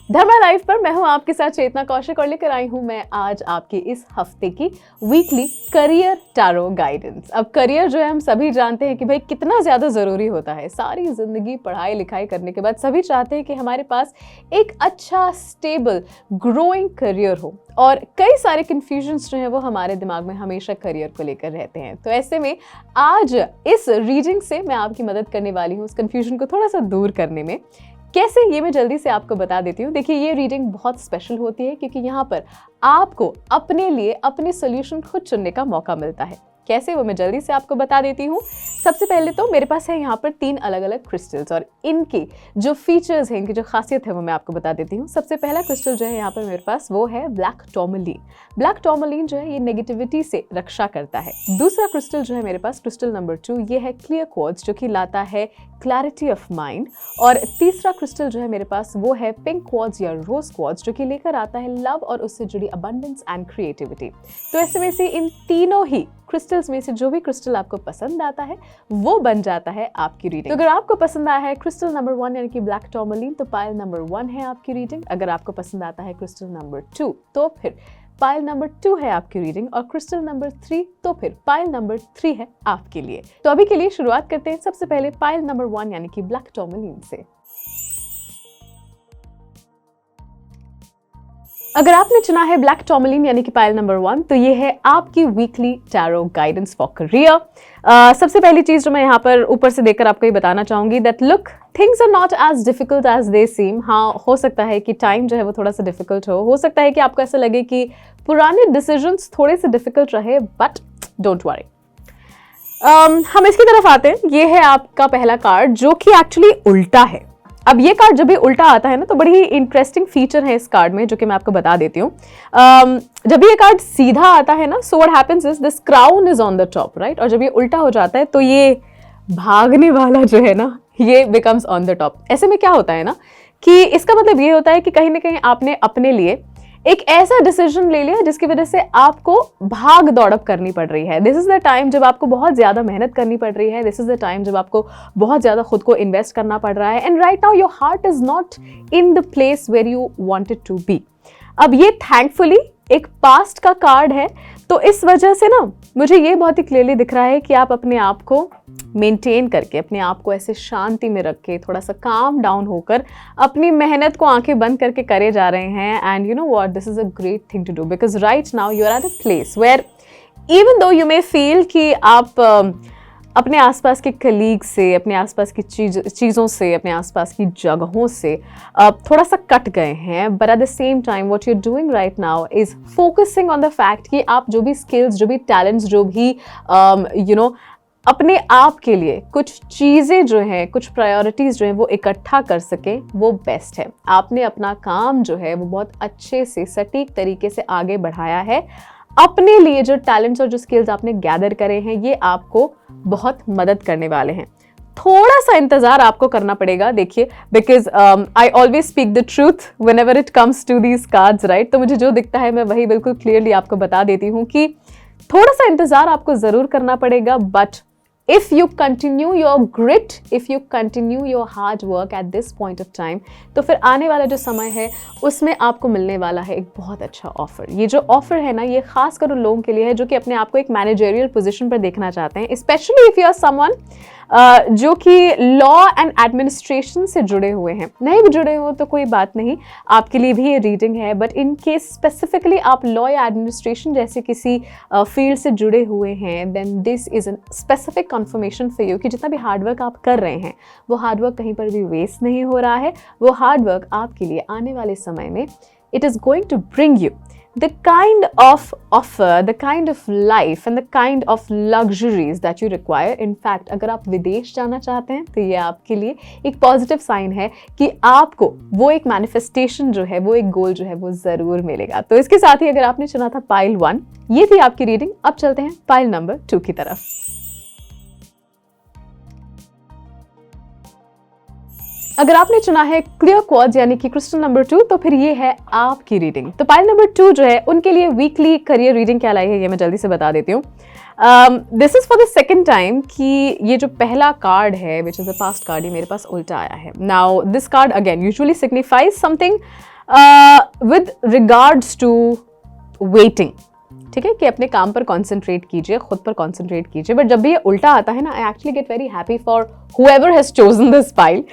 धर्मा life पर मैं हूं आपके साथ चेतना कौशिक और लेकर आई हूं मैं आज आपके इस हफ्ते की वीकली करियर टैरो गाइडेंस। अब करियर जो है हम सभी जानते हैं कि भाई कितना ज़्यादा ज़रूरी होता है। सारी ज़िंदगी पढ़ाई लिखाई करने के बाद सभी चाहते हैं कि हमारे पास एक अच्छा स्टेबल ग्रोइंग करियर हो, और कई सारे कन्फ्यूजन्स जो हैं वो हमारे दिमाग में हमेशा करियर को लेकर रहते हैं। तो ऐसे में आज इस रीडिंग से मैं आपकी मदद करने वाली हूँ उस कन्फ्यूजन को थोड़ा सा दूर करने में। कैसे, ये मैं जल्दी से आपको बता देती हूँ। देखिए, ये रीडिंग बहुत स्पेशल होती है क्योंकि यहाँ पर आपको अपने लिए अपने सोल्यूशन खुद चुनने का मौका मिलता है। कैसे, वो मैं जल्दी से आपको बता देती हूँ। सबसे पहले तो मेरे पास है यहाँ पर 3 अलग अलग क्रिस्टल्स, और इनके जो फीचर्स हैं, इनकी जो खासियत है वो मैं आपको बता देती हूँ। सबसे पहला क्रिस्टल जो है यहाँ पर मेरे पास वो है ब्लैक टॉर्मलिन। ब्लैक टॉर्मलिन जो है ये नेगेटिविटी से रक्षा करता है। दूसरा क्रिस्टल जो है मेरे पास, क्रिस्टल नंबर 2, ये है क्लियर क्वार्ट्ज, जो कि लाता है क्लैरिटी ऑफ माइंड। और तीसरा क्रिस्टल जो है मेरे पास वो है पिंक क्वार्ट्ज या रोज क्वार्ट्ज, जो कि लेकर आता है लव और उससे जुड़ी अबंडेंस एंड क्रिएटिविटी। तो ऐसे में से इन तीनों ही क्रिस्टल्स में से जो भी क्रिस्टल आपको पसंद आता है वो बन जाता है आपकी रीडिंग। तो अगर आपको पसंद आया है क्रिस्टल नंबर 1 यानी कि ब्लैक टॉर्मलिन, तो पाइल नंबर 1 है आपकी रीडिंग। अगर आपको पसंद आता है क्रिस्टल नंबर 2, तो फिर पाइल नंबर 2 है आपकी रीडिंग, और क्रिस्टल नंबर 3, तो फिर पाइल नंबर 3 है आपके लिए। तो अभी के लिए शुरुआत करते हैं सबसे पहले पाइल नंबर 1 यानी कि ब्लैक टॉर्मलिन से। अगर आपने चुना है ब्लैक टॉर्मलिन यानी कि पाइल नंबर 1, तो ये है आपकी weekly tarot guidance for career. सबसे पहली चीज जो मैं यहाँ पर ऊपर से देखकर आपको ये बताना चाहूंगी, that look, things are not as difficult as they seem. हाँ, हो सकता है कि टाइम जो है वो थोड़ा सा डिफिकल्ट हो सकता है कि आपको ऐसा लगे कि पुराने डिसीजंस थोड़े से डिफिकल्ट रहे, बट डोंट वरी। हम इसकी तरफ आते हैं। ये है आपका पहला कार्ड जो कि एक्चुअली उल्टा है। अब ये कार्ड जब भी उल्टा आता है ना, तो बड़ी ही इंटरेस्टिंग फीचर है इस कार्ड में, जो कि मैं आपको बता देती हूँ। जब भी ये कार्ड सीधा आता है ना, so what happens is this crown is on the top, right. और जब ये उल्टा हो जाता है तो ये भागने वाला जो है ना, ये बिकम्स ऑन द टॉप। ऐसे में क्या होता है ना कि इसका मतलब ये होता है कि कहीं ना कहीं आपने अपने लिए एक ऐसा डिसीजन ले लिया जिसकी वजह से आपको भाग दौड़प करनी पड़ रही है। दिस इज द टाइम जब आपको बहुत ज्यादा मेहनत करनी पड़ रही है। दिस इज द टाइम जब आपको बहुत ज्यादा खुद को इन्वेस्ट करना पड़ रहा है। And right now your heart is not in the place where you wanted to be. अब ये थैंकफुली एक पास्ट का कार्ड है, तो इस वजह से ना मुझे ये बहुत ही क्लियरली दिख रहा है कि आप अपने आप को मेंटेन करके, अपने आप को ऐसे शांति में रख के, थोड़ा सा काम डाउन होकर अपनी मेहनत को आंखें बंद करके करे जा रहे हैं। And you know what, this is a great thing to do, because right now you are at a place where even though you may feel कि आप अपने आसपास के कलीग से, अपने आसपास की चीज़ों से, अपने आसपास की जगहों से थोड़ा सा कट गए हैं, but at the same time what you are doing right now is focusing on the fact कि आप जो भी स्किल्स, जो भी टैलेंट्स, जो भी यू नो अपने आप के लिए कुछ चीज़ें जो हैं, कुछ प्रायोरिटीज़ जो हैं वो इकट्ठा कर सकें, वो बेस्ट है। आपने अपना काम जो है वो बहुत अच्छे से सटीक तरीके से आगे बढ़ाया है। अपने लिए जो टैलेंट्स और जो स्किल्स आपने गैदर करे हैं, ये आपको बहुत मदद करने वाले हैं। थोड़ा सा इंतजार आपको करना पड़ेगा, देखिए, because I always speak the truth whenever it comes to these cards, right. तो मुझे जो दिखता है मैं वही बिल्कुल क्लियरली आपको बता देती हूँ कि थोड़ा सा इंतजार आपको जरूर करना पड़ेगा, but if you continue your grit, if you continue your hard work at this point of time, तो फिर आने वाला जो समय है उसमें आपको मिलने वाला है एक बहुत अच्छा ऑफर। ये जो ऑफर है ना, ये खास कर उन लोगों के लिए है जो कि अपने आप को एक मैनेजरियल पोजीशन पर देखना चाहते हैं, specially if you are someone जो कि लॉ एंड एडमिनिस्ट्रेशन से जुड़े हुए हैं। नहीं भी जुड़े हो तो कोई बात नहीं, आपके लिए भी ये रीडिंग है, बट इन केस स्पेसिफिकली आप लॉ या एडमिनिस्ट्रेशन जैसे किसी फील्ड से जुड़े हुए हैं, then this is a specific confirmation for you कि जितना भी हार्डवर्क आप कर रहे हैं वो हार्डवर्क कहीं पर भी वेस्ट नहीं हो रहा है। वो हार्डवर्क आपके लिए आने वाले समय में it is going to bring you the kind of offer, the kind of life and the kind of luxuries that you require. In fact, अगर आप विदेश जाना चाहते हैं तो ये आपके लिए एक पॉजिटिव साइन है कि आपको वो एक मैनिफेस्टेशन जो है, वो एक गोल जो है वो ज़रूर मिलेगा। तो इसके साथ ही अगर आपने चुना था पाइल 1, ये थी आपकी रीडिंग। अब चलते हैं पाइल नंबर 2 की तरफ। अगर आपने चुना है क्लियर क्वार्ट्ज यानी कि क्रिस्टल नंबर 2, तो फिर ये है आपकी रीडिंग। तो पाइल नंबर 2 जो है उनके लिए वीकली करियर रीडिंग क्या लाई है, ये मैं जल्दी से बता देती हूँ। This is for the second time कि ये जो पहला कार्ड है which is the past card, ये मेरे पास उल्टा आया है। Now this card again usually signifies something with regards to waiting, ठीक है, कि अपने काम पर कॉन्सेंट्रेट कीजिए, खुद पर कॉन्सेंट्रेट कीजिए। बट जब भी ये उल्टा आता है ना, I actually get very happy for whoever has chosen this pile,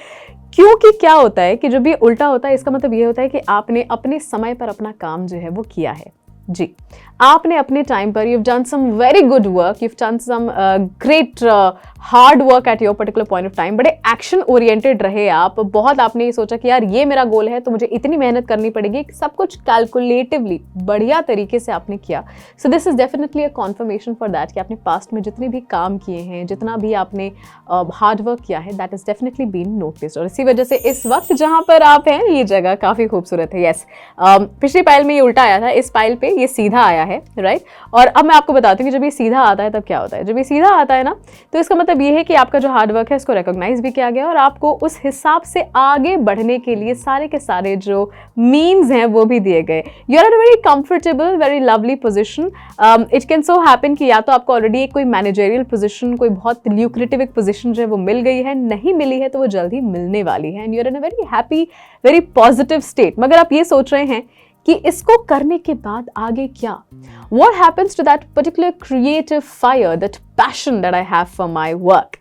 क्योंकि क्या होता है कि जब ये उल्टा होता है इसका मतलब ये होता है कि आपने अपने समय पर अपना काम जो है वो किया है। जी, आपने अपने टाइम पर, you've done some very good work, you've done some great hard work at your particular point of time, बड़े एक्शन ओरिएंटेड रहे आप, बहुत आपने ये सोचा कि यार ये मेरा गोल है तो मुझे इतनी मेहनत करनी पड़ेगी, सब कुछ कैलकुलेटिवली बढ़िया तरीके से आपने किया। So this is definitely a confirmation for that कि आपने पास्ट में जितने भी काम किए हैं, जितना भी आपने हार्ड वर्क किया है, that is definitely been noticed. और इसी वजह से इस वक्त जहाँ पर आप हैं ये जगह काफ़ी खूबसूरत है। यस, पिछली पाइल में ये उल्टा आया था, इस पाइल पे ये सीधा आया है, राइट। और अब मैं आपको बताती हूँ कि जब ये सीधा आता है तब क्या होता है। जब ये सीधा आता है ना, तो इसका मतलब ये है कि आपका जो हार्ड वर्क है इसको रिकॉग्नाइज भी किया गया और आपको उस हिसाब से आगे बढ़ने के लिए सारे के सारे जो मीन्स हैं वो भी दिए गए। You are in a very comfortable, very lovely position. It can so happen कि या तो आपको ऑलरेडी एक कोई मैनेजरियल पोजिशन, कोई बहुत ल्यूक्रेटिव पोजिशन जो है वो मिल गई है, नहीं मिली है तो वो जल्द ही मिलने वाली है, and you are in a very happy, very positive state. मगर आप ये सोच रहे हैं कि इसको करने के बाद आगे क्या? What happens to that particular creative fire, that passion that I have for my work?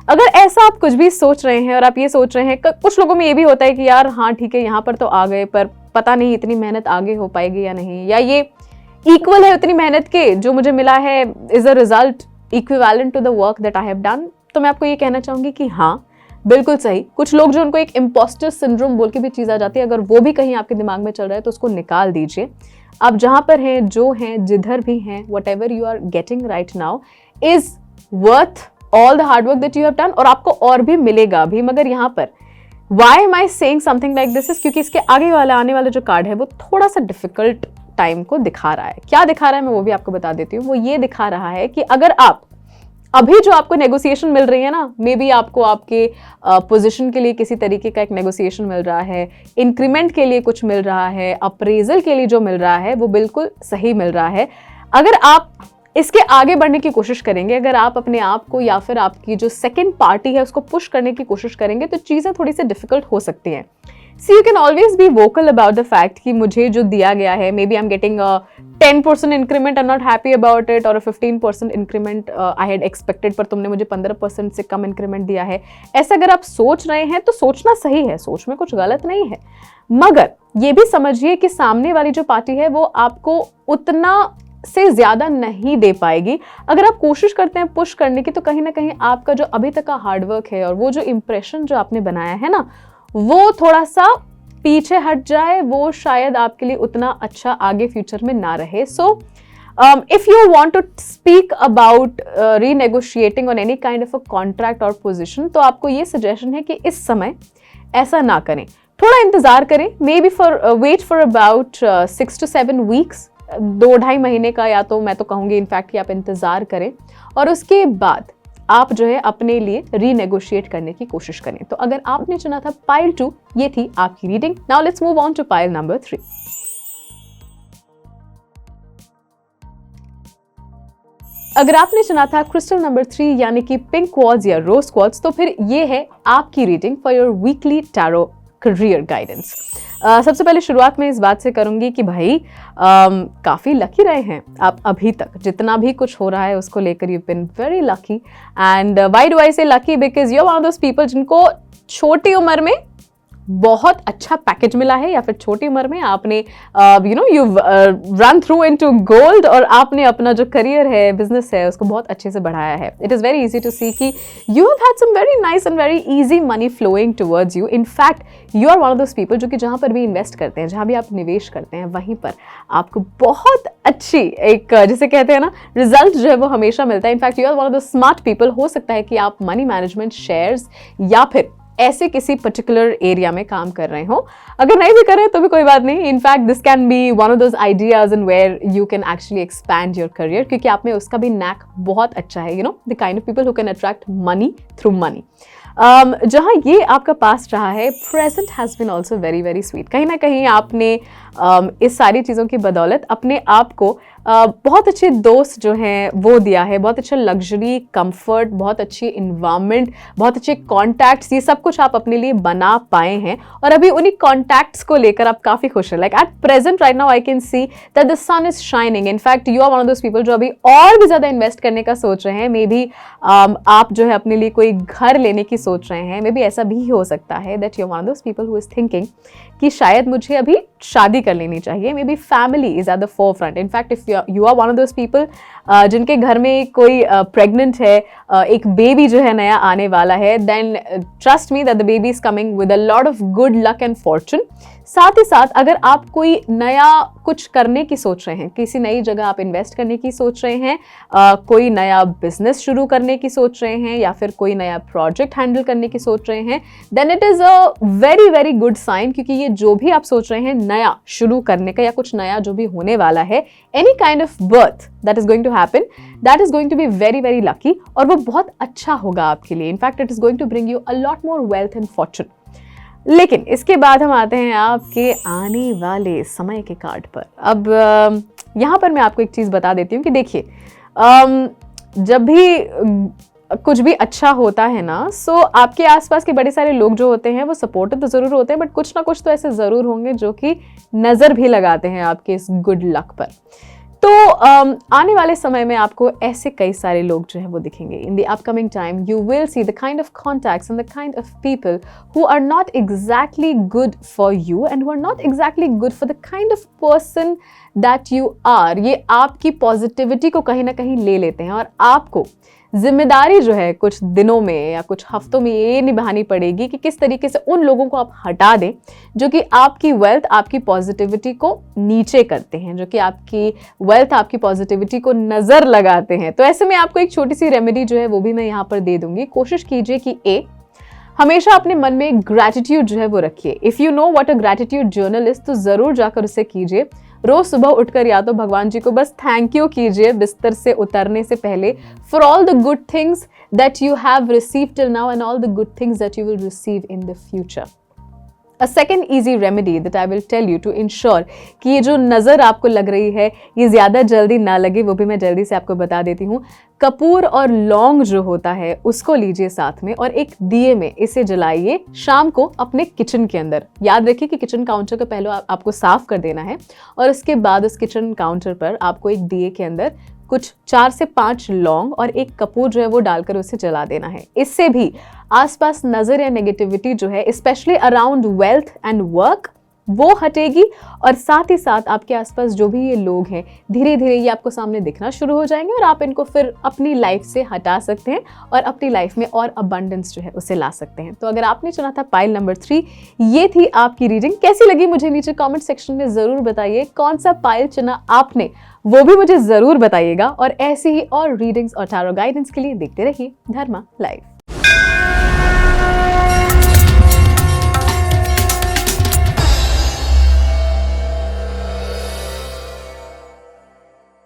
अगर ऐसा आप कुछ भी सोच रहे हैं और आप ये सोच रहे हैं, कुछ लोगों में ये भी होता है कि यार हाँ ठीक है, यहाँ पर तो आ गए पर पता नहीं इतनी मेहनत आगे हो पाएगी या नहीं, या ये इक्वल है उतनी मेहनत के जो मुझे मिला है, is a result equivalent to the work that I have done. तो मैं आपको ये कहना चाहूंगी कि हाँ, बिल्कुल सही। कुछ लोग जो उनको एक इम्पोस्टर सिंड्रोम बोल के भी चीज़ आ जाती है, अगर वो भी कहीं आपके दिमाग में चल रहा है तो उसको निकाल दीजिए। आप जहाँ पर हैं, जो हैं, जिधर भी हैं, whatever you are getting right now is worth all the hard work that you have done, और आपको और भी मिलेगा भी। मगर यहाँ पर why am I saying something like this is क्योंकि इसके आगे वाला आने वाला जो कार्ड है वो थोड़ा सा डिफिकल्ट टाइम को दिखा रहा है। क्या दिखा रहा है मैं वो भी आपको बता देती हूँ। वो ये दिखा रहा है कि अगर आप अभी जो आपको नेगोशिएशन मिल रही है ना, मे बी आपको आपके पोजीशन के लिए किसी तरीके का एक नेगोशिएशन मिल रहा है, इंक्रीमेंट के लिए कुछ मिल रहा है, अप्रेजल के लिए जो मिल रहा है वो बिल्कुल सही मिल रहा है। अगर आप इसके आगे बढ़ने की कोशिश करेंगे, अगर आप अपने आप को या फिर आपकी जो सेकंड पार्टी है उसको पुश करने की कोशिश करेंगे, तो चीज़ें थोड़ी सी डिफिकल्ट हो सकती हैं। See, you can always be vocal about the fact कि मुझे जो दिया गया है, maybe I'm getting a 10% increment, I'm not happy about it, और a 15% increment I had expected, पर तुमने मुझे 15% से कम increment दिया है। ऐसा अगर आप सोच रहे हैं तो सोचना सही है, सोच में कुछ गलत नहीं है, मगर ये भी समझिए कि सामने वाली जो पार्टी है वो आपको उतना से ज्यादा नहीं दे पाएगी। अगर आप कोशिश करते हैं पुश करने की, तो कहीं ना कहीं आपका जो अभी तक का हार्डवर्क है और वो जो इम्प्रेशन जो आपने बनाया है ना, वो थोड़ा सा पीछे हट जाए, वो शायद आपके लिए उतना अच्छा आगे फ्यूचर में ना रहे। So if you want to speak about renegotiating on any kind of a contract और पोजीशन, तो आपको ये सजेशन है कि इस समय ऐसा ना करें, थोड़ा इंतजार करें, may be for wait for about 6 to 7 weeks, 2-2.5 महीने का, या तो मैं तो कहूँगी इनफैक्ट कि आप इंतजार करें और उसके बाद आप जो है अपने लिए रीनेगोशिएट करने की कोशिश करें। तो अगर आपने चुना था पाइल 2, ये थी आपकी रीडिंग। Now let's move on to pile number 3। अगर आपने चुना था क्रिस्टल नंबर 3 यानी कि पिंक क्वार्ट्ज या रोज क्वार्ट्ज, तो फिर ये है आपकी reading for your weekly tarot career guidance. सबसे पहले शुरुआत में इस बात से करूंगी कि भाई काफ़ी लकी रहे हैं आप अभी तक, जितना भी कुछ हो रहा है उसको लेकर you been very lucky. And why do I say lucky? Because you are one of those people जिनको छोटी उम्र में बहुत अच्छा पैकेज मिला है, या फिर छोटी उम्र में आपने you run through into gold और आपने अपना जो करियर है, बिजनेस है, उसको बहुत अच्छे से बढ़ाया है। It is very easy to see कि you have had some very nice and very easy money flowing towards you. In fact you are one of those people जो कि जहाँ पर भी इन्वेस्ट करते हैं, जहाँ भी आप निवेश करते हैं, वहीं पर आपको बहुत अच्छी एक जिसे कहते हैं ना रिजल्ट जो है वो हमेशा मिलता है। In fact you are one of the smart people. हो सकता है कि आप मनी मैनेजमेंट, शेयर्स या फिर ऐसे किसी पर्टिकुलर एरिया में काम कर रहे हो। अगर नहीं भी कर रहे तो भी कोई बात नहीं। In fact this can be one of those ideas in where you can actually expand your career, क्योंकि आप में उसका भी नैक बहुत अच्छा है। You know the kind of people who can attract money through money. जहाँ ये आपका पास्ट रहा है, present has been also very very sweet. कहीं ना कहीं आपने इस सारी चीज़ों की बदौलत अपने आप को बहुत अच्छे दोस्त जो हैं वो दिया है, बहुत अच्छा लग्जरी, कंफर्ट, बहुत अच्छी इन्वायरमेंट, बहुत अच्छे कॉन्टैक्ट्स, ये सब कुछ आप अपने लिए बना पाए हैं और अभी उन्हीं कॉन्टैक्ट्स को लेकर आप काफ़ी खुश हैं। Like at present right now I can see that the sun is shining. In fact you are one of those people जो अभी और भी ज़्यादा इन्वेस्ट करने का सोच रहे हैं। मे बी आप जो है अपने लिए कोई घर लेने की सोच रहे हैं। मे बी ऐसा भी हो सकता है that you are one of those people who is thinking कि शायद मुझे अभी शादी कर लेनी चाहिए। Maybe family is at the forefront. In fact if you are one of those people जिनके घर में कोई प्रेग्नेंट है, एक बेबी जो है नया आने वाला है, then trust me that the baby is coming with a lot of good luck and fortune. साथ ही साथ अगर आप कोई नया कुछ करने की सोच रहे हैं, किसी नई जगह आप इन्वेस्ट करने की सोच रहे हैं, कोई नया बिजनेस शुरू करने की सोच रहे हैं या फिर कोई नया प्रोजेक्ट हैंडल करने की सोच रहे हैं, then it is a very very good sign. क्योंकि ये जो भी आप सोच रहे हैं नया शुरू करने का या कुछ नया जो भी होने वाला है, any kind of birth that is going to happen, that is going to be very very lucky और वो बहुत अच्छा होगा आपके लिए। In fact it is going to bring you a lot more wealth and fortune. लेकिन इसके बाद हम आते हैं आपके आने वाले समय के कार्ड पर। अब यहाँ पर मैं आपको एक चीज़ बता देती हूँ कि देखिए, जब भी कुछ भी अच्छा होता है ना, सो आपके आसपास के बड़े सारे लोग जो होते हैं वो सपोर्टिव तो ज़रूर होते हैं, बट कुछ ना कुछ तो ऐसे ज़रूर होंगे जो कि नज़र भी लगाते हैं आपके इस गुड लक पर। तो आने वाले समय में आपको ऐसे कई सारे लोग जो हैं वो दिखेंगे। In the upcoming time you will see the kind of contacts and the kind of people who are not exactly good for you and who are not exactly good for the kind of person that you are. ये आपकी positivity को कहीं ना कहीं ले लेते हैं और आपको जिम्मेदारी जो है कुछ दिनों में या कुछ हफ्तों में ये निभानी पड़ेगी कि किस तरीके से उन लोगों को आप हटा दें जो कि आपकी वेल्थ, आपकी पॉजिटिविटी को नीचे करते हैं, जो कि आपकी वेल्थ, आपकी पॉजिटिविटी को नज़र लगाते हैं। तो ऐसे में आपको एक छोटी सी रेमेडी जो है वो भी मैं यहाँ पर दे दूंगी। कोशिश कीजिए कि हमेशा अपने मन में ग्रैटिट्यूड जो है वो रखिए। If you know what a gratitude journal is, तो ज़रूर जाकर उसे कीजिए। रोज सुबह उठकर या तो भगवान जी को बस थैंक यू कीजिए बिस्तर से उतरने से पहले, for all the good things that you have received till now and all the good things that you will receive in the future. A second easy remedy that I will tell you to ensure कि ये जो नज़र आपको लग रही है ये ज़्यादा जल्दी ना लगे, वो भी मैं जल्दी से आपको बता देती हूँ। कपूर और लौंग जो होता है उसको लीजिए साथ में और एक दिए में इसे जलाइए शाम को अपने किचन के अंदर। याद रखिए कि किचन काउंटर को पहले आपको साफ कर देना है और उसके बाद उस किचन काउंटर पर आपको एक दिए के अंदर कुछ 4 से 5 लौंग और एक कपूर जो है वो डालकर उसे जला देना है। इससे भी आसपास नज़र या नेगेटिविटी जो है specially around wealth and work वो हटेगी और साथ ही साथ आपके आसपास जो भी ये लोग हैं धीरे धीरे ये आपको सामने दिखना शुरू हो जाएंगे और आप इनको फिर अपनी लाइफ से हटा सकते हैं और अपनी लाइफ में और अबंडेंस जो है उसे ला सकते हैं। तो अगर आपने चुना था पाइल नंबर 3, ये थी आपकी रीडिंग। कैसी लगी मुझे नीचे कमेंट सेक्शन में ज़रूर बताइए। कौन सा पाइल चुना आपने वो भी मुझे ज़रूर बताइएगा और ऐसे ही और रीडिंग्स और टैरो गाइडेंस के लिए देखते रहिए धर्मा लाइव।